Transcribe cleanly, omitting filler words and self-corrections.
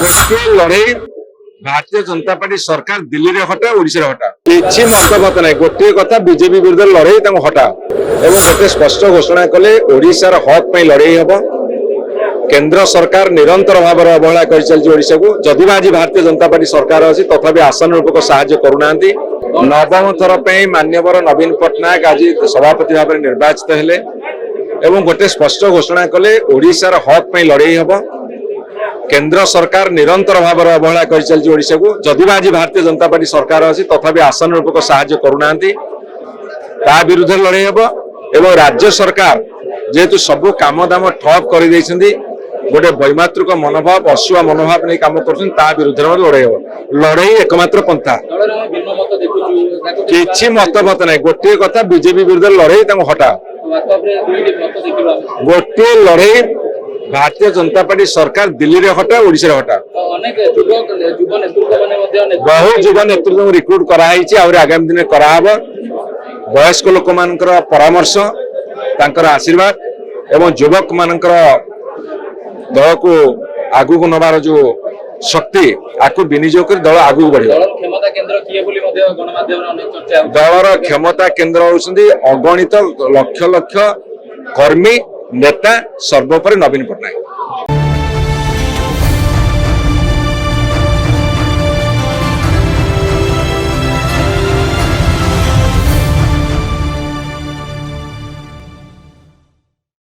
गोटे लड़ई भारतीय जनता पार्टी सरकार दिल्ली रे हटा ओडिशा रे हटा किछि मतमत नै गोटे कथा बीजेपी विरुद्ध लड़ई तांको हटा एवं गोटे स्पष्ट घोषणा कले ओडिशा र हक पई लड़ई हबो। केंद्र सरकार निरंतर भाव अवहेला कर चलछि ओडिशा को। जदि आज भारतीय जनता पार्टी सरकार अछि तथापि आसन रूपक सहाय्य करूनांती। नवम थर पे मान्यवर नवीन पटनायक आज सभापति भाव में निर्वाचित हेले एवं गोटे स्पष्ट घोषणा कले ओडिशा र हक पई लड़ई हबो। केंद्र सरकार निरंतर भाव अवहेला कर चलछि ओडिशा को। जदि आज भारतीय जनता पार्टी सरकार अछि तथापि आसन रूपक सहाय्य करूनांती। ता विरुद्ध लड़ई हबो एवं राज्य सरकार जेहेतु सबु काम दाम ठप कर देइछन्ती गोटे वैमात्रिक मनोभाव अशुआ मनोभाव नहीं काम कर विरुद्ध लड़ई हो। लड़ई एकमात्र पंथा किछि मतमत नहीं गोटे कथा बीजेपी विरुद्ध लड़ई हटा गोटे लड़ई भारतीय जनता पार्टी सरकार दिल्ली रे हटा ओडिशा रे हटा। बहु युवा नेतृत्व रिक्रुट कराई आगामी दिन कराब। वयस्क लोक मानकर परामर्श तांकर आशीर्वाद एवं युवक मानकर दल को आगु को नबार जो शक्ति आकु विनियोग कर दल आगु बढ़। दलर क्षमता केन्द्र होउछन्ती अगणित लक्ष लक्ष कर्मी नेता सर्वोपरि नवीन पटनायक।